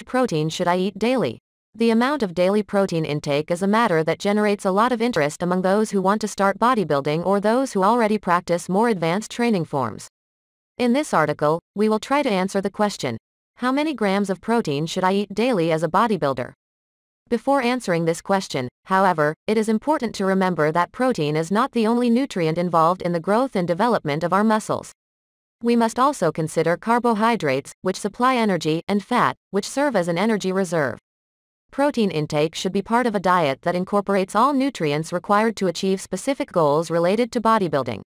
protein should I eat daily? The amount of daily protein intake is a matter that generates a lot of interest among those who want to start bodybuilding or those who already practice more advanced training forms. In this article, we will try to answer the question, how many grams of protein should I eat daily as a bodybuilder? Before answering this question, however, it is important to remember that protein is not the only nutrient involved in the growth and development of our muscles. We must also consider carbohydrates, which supply energy, and fat, which serve as an energy reserve. Protein intake should be part of a diet that incorporates all nutrients required to achieve specific goals related to bodybuilding.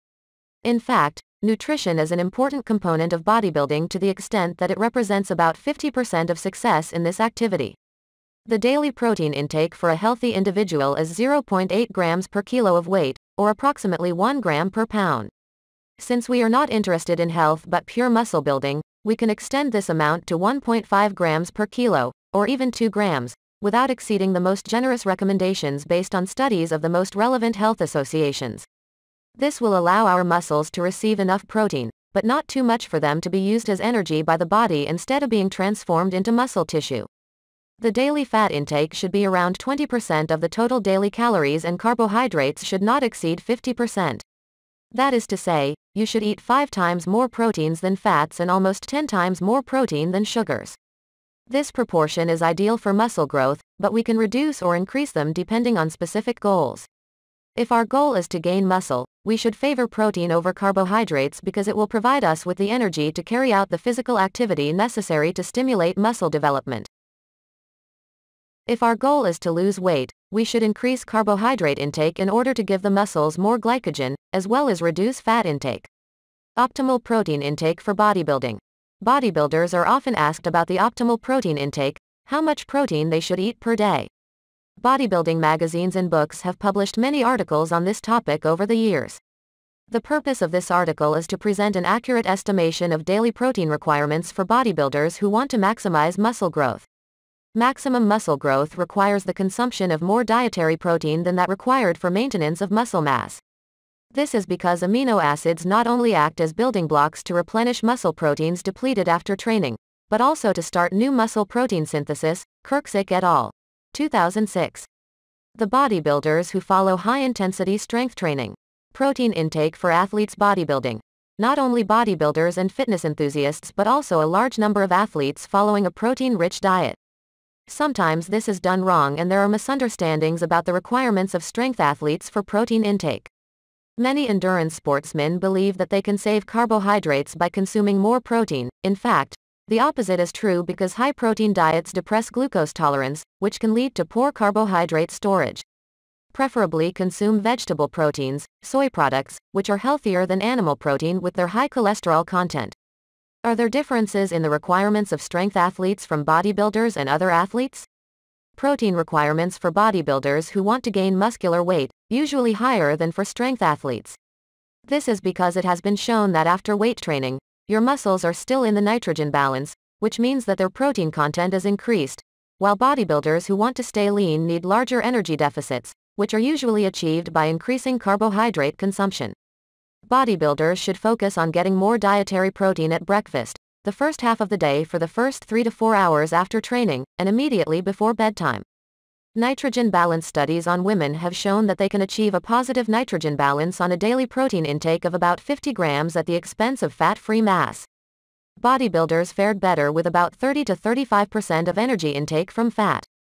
In fact, nutrition is an important component of bodybuilding to the extent that it represents about 50% of success in this activity. The daily protein intake for a healthy individual is 0.8 grams per kilo of weight, or approximately 1 gram per pound. Since we are not interested in health but pure muscle building, we can extend this amount to 1.5 grams per kilo, or even 2 grams, without exceeding the most generous recommendations based on studies of the most relevant health associations. This will allow our muscles to receive enough protein, but not too much for them to be used as energy by the body instead of being transformed into muscle tissue. The daily fat intake should be around 20% of the total daily calories and carbohydrates should not exceed 50%. That is to say, you should eat 5 times more proteins than fats and almost 10 times more protein than sugars. This proportion is ideal for muscle growth, but we can reduce or increase them depending on specific goals. If our goal is to gain muscle, we should favor protein over carbohydrates because it will provide us with the energy to carry out the physical activity necessary to stimulate muscle development. If our goal is to lose weight, we should increase carbohydrate intake in order to give the muscles more glycogen, as well as reduce fat intake. Optimal protein intake for bodybuilding. Bodybuilders are often asked about the optimal protein intake, how much protein they should eat per day. Bodybuilding magazines and books have published many articles on this topic over the years. The purpose of this article is to present an accurate estimation of daily protein requirements for bodybuilders who want to maximize muscle growth. Maximum muscle growth requires the consumption of more dietary protein than that required for maintenance of muscle mass. This is because amino acids not only act as building blocks to replenish muscle proteins depleted after training, but also to start new muscle protein synthesis, Kirksick et al. 2006. The bodybuilders who follow high-intensity strength training. Protein intake for athletes bodybuilding. Not only bodybuilders and fitness enthusiasts but also a large number of athletes following a protein-rich diet. Sometimes this is done wrong and there are misunderstandings about the requirements of strength athletes for protein intake. Many endurance sportsmen believe that they can save carbohydrates by consuming more protein. In fact, the opposite is true because high-protein diets depress glucose tolerance, which can lead to poor carbohydrate storage. Preferably consume vegetable proteins, soy products, which are healthier than animal protein with their high cholesterol content. Are there differences in the requirements of strength athletes from bodybuilders and other athletes? Protein requirements for bodybuilders who want to gain muscular weight, usually higher than for strength athletes. This is because it has been shown that after weight training, your muscles are still in the nitrogen balance, which means that their protein content is increased, while bodybuilders who want to stay lean need larger energy deficits, which are usually achieved by increasing carbohydrate consumption. Bodybuilders should focus on getting more dietary protein at breakfast, the first half of the day for the first 3 to 4 hours after training, and immediately before bedtime. Nitrogen balance studies on women have shown that they can achieve a positive nitrogen balance on a daily protein intake of about 50 grams at the expense of fat-free mass. Bodybuilders fared better with about 30 to 35% of energy intake from fat.